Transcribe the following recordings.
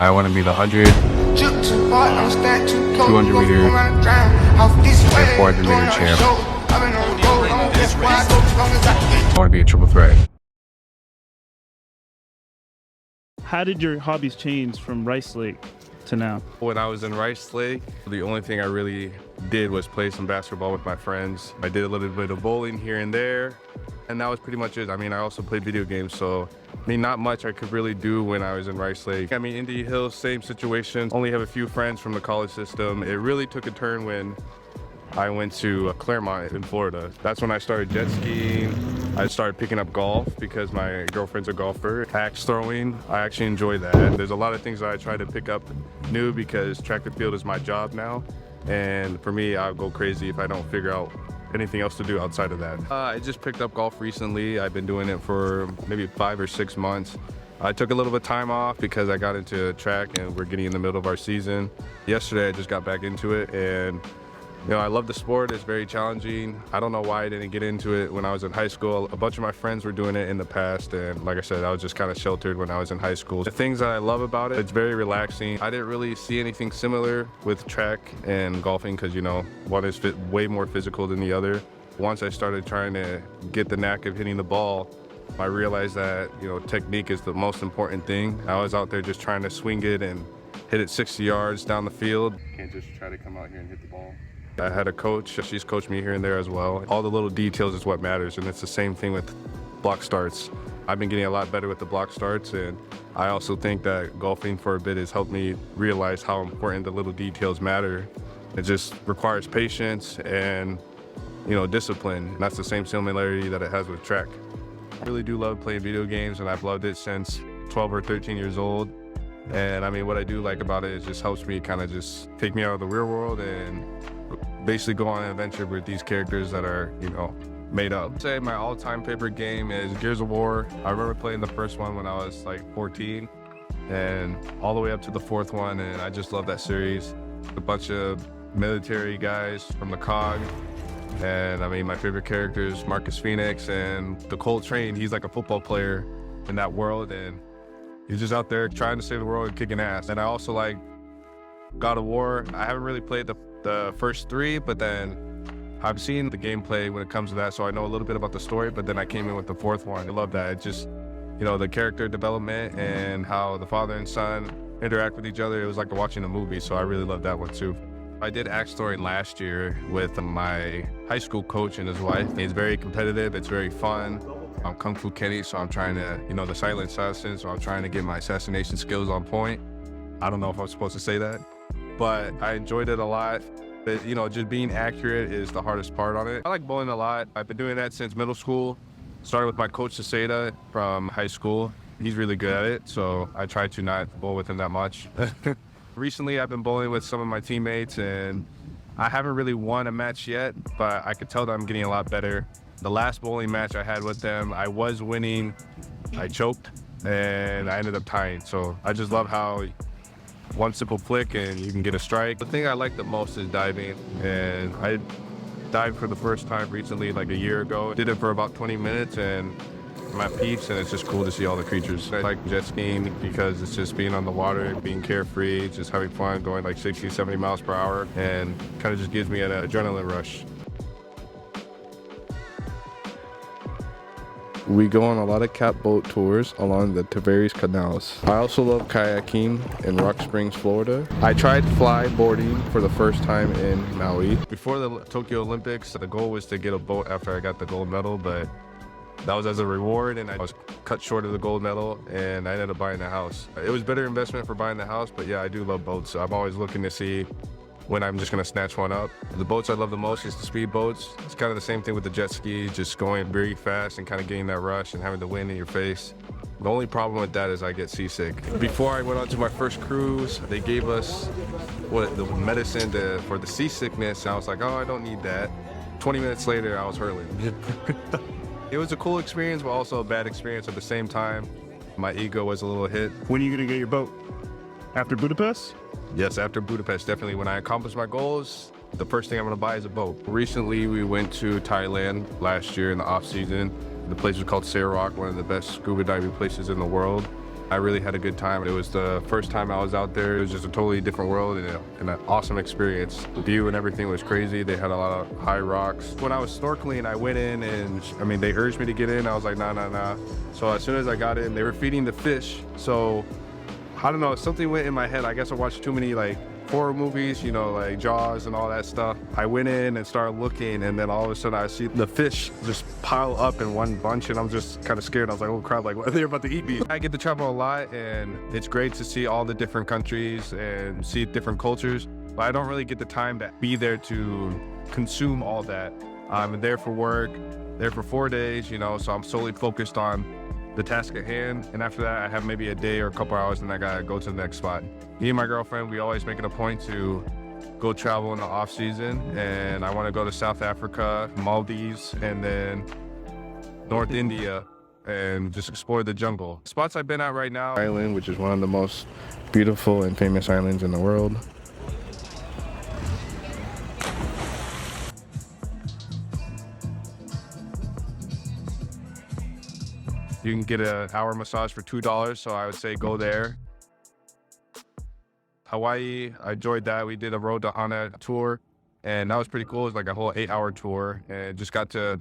I want to meet 100, 200 meter, and 400 meter champ. I want to be a triple threat. How did your hobbies change from Rice Lake to now? When I was in Rice Lake, the only thing I really did was play some basketball with my friends. I did a little bit of bowling here and there, and that was pretty much it. I mean, I also played video games, so not much I could really do when I was in Rice Lake. I mean, Indian Hills, same situation. Only have a few friends from the college system. It really took a turn when I went to Claremont in Florida. That's when I started jet skiing. I started picking up golf because my girlfriend's a golfer. Axe throwing, I actually enjoy that. There's a lot of things that I try to pick up new because track and field is my job now. And for me, I'll go crazy if I don't figure out anything else to do outside of that. I just picked up golf recently. I've been doing it for maybe 5 or 6 months. I took a little bit of time off because I got into track and we're getting in the middle of our season. Yesterday, I just got back into it, and you know, I love the sport. It's very challenging. I don't know why I didn't get into it when I was in high school. A bunch of my friends were doing it in the past, and like I said, I was just kind of sheltered when I was in high school. The things that I love about it, it's very relaxing. I didn't really see anything similar with track and golfing because, you know, one is way more physical than the other. Once I started trying to get the knack of hitting the ball, I realized that, you know, technique is the most important thing. I was out there just trying to swing it and hit it 60 yards down the field. Can't just try to come out here and hit the ball. I had a coach, she's coached me here and there as well. All the little details is what matters, and it's the same thing with block starts. I've been getting a lot better with the block starts, and I also think that golfing for a bit has helped me realize how important the little details matter. It just requires patience and, you know, discipline. And that's the same similarity that it has with track. I really do love playing video games, and I've loved it since 12 or 13 years old. And I mean, what I do like about it is just helps me kind of just take me out of the real world and basically go on an adventure with these characters that are, you know, made up. I'd say my all-time favorite game is Gears of War. I remember playing the first one when I was like 14 and all the way up to the 4th one, and I just love that series. A bunch of military guys from the COG, and I mean, my favorite characters, Marcus Phoenix and the Colt Train. He's like a football player in that world, and he's just out there trying to save the world and kicking ass. And I also like God of War. I haven't really played the first 3, but then I've seen the gameplay when it comes to that, so I know a little bit about the story, but then I came in with the 4th one. I love that. It just, you know, the character development and how the father and son interact with each other. It was like watching a movie, so I really love that one too. I did axe throwing last year with my high school coach and his wife. It's very competitive, it's very fun. I'm Kung Fu Kenny, so I'm trying to, you know, the silent assassin, so I'm trying to get my assassination skills on point. I don't know if I'm supposed to say that, but I enjoyed it a lot. But, you know, just being accurate is the hardest part on it. I like bowling a lot. I've been doing that since middle school. Started with my coach, Saseda, from high school. He's really good at it, so I try to not bowl with him that much. Recently, I've been bowling with some of my teammates, and I haven't really won a match yet, but I could tell that I'm getting a lot better. The last bowling match I had with them, I was winning. I choked, and I ended up tying. So I just love how one simple flick and you can get a strike. The thing I like the most is diving, and I dived for the first time recently, like a year ago. Did it for about 20 minutes, and I'm at peace, and it's just cool to see all the creatures. I like jet skiing because it's just being on the water, being carefree, just having fun, going like 60, 70 miles per hour, and kind of just gives me an adrenaline rush. We go on a lot of cat boat tours along the Tavares canals. I also love kayaking in Rock Springs, Florida. I tried fly boarding for the first time in Maui. Before the Tokyo Olympics, the goal was to get a boat after I got the gold medal, but that was as a reward, and I was cut short of the gold medal, and I ended up buying the house. It was better investment for buying the house, but yeah, I do love boats. I'm always looking to see when I'm just gonna snatch one up. The boats I love the most is the speed boats. It's kind of the same thing with the jet ski, just going very fast and kind of getting that rush and having the wind in your face. The only problem with that is I get seasick. Before I went on to my first cruise, they gave us the medicine for the seasickness, and I was like, oh, I don't need that. 20 minutes later, I was hurling. It was a cool experience, but also a bad experience at the same time. My ego was a little hit. When are you gonna get your boat? After Budapest? Yes, after Budapest, definitely. When I accomplish my goals, the first thing I'm gonna buy is a boat. Recently, we went to Thailand last year in the off season. The place was called Sarawak, one of the best scuba diving places in the world. I really had a good time. It was the first time I was out there. It was just a totally different world and an awesome experience. The view and everything was crazy. They had a lot of high rocks. When I was snorkeling, I went in and, I mean, they urged me to get in. I was like, nah. So as soon as I got in, they were feeding the fish. So I don't know, something went in my head. I guess I watched too many like horror movies, you know, like Jaws and all that stuff. I went in and started looking, and then all of a sudden I see the fish just pile up in one bunch, and I'm just kind of scared. I was like, oh crap, like what, they're about to eat me. I get to travel a lot, and it's great to see all the different countries and see different cultures, but I don't really get the time to be there to consume all that. I'm there for work, there for 4 days, you know, so I'm solely focused on the task at hand, and after that I have maybe a day or a couple hours and I gotta go to the next spot. Me and my girlfriend, we always make it a point to go travel in the off season, and I want to go to South Africa, Maldives, and then North India and just explore the jungle. Spots I've been at right now. Island, which is one of the most beautiful and famous islands in the world. You can get an hour massage for $2, so I would say go there. Hawaii, I enjoyed that. We did a Road to Hana tour, and that was pretty cool. It was like a whole 8-hour tour, and just got to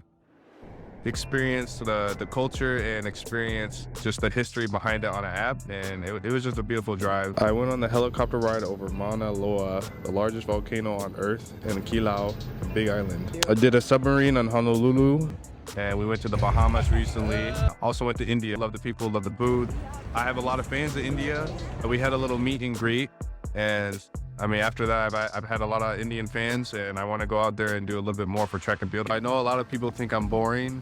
experience the culture and experience just the history behind it on an app, and it was just a beautiful drive. I went on the helicopter ride over Mauna Loa, the largest volcano on Earth, and Kilau, a big island. I did a submarine on Honolulu. And we went to the Bahamas recently. Also went to India. Love the people, love the food. I have a lot of fans in India. We had a little meet and greet. And I mean, after that, I've had a lot of Indian fans, and I want to go out there and do a little bit more for track and field. I know a lot of people think I'm boring,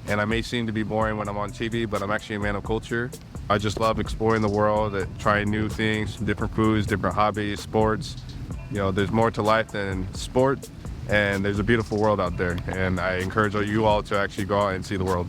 and I may seem to be boring when I'm on TV, but I'm actually a man of culture. I just love exploring the world, trying new things, different foods, different hobbies, sports. You know, there's more to life than sport. And there's a beautiful world out there, and I encourage you all to actually go out and see the world.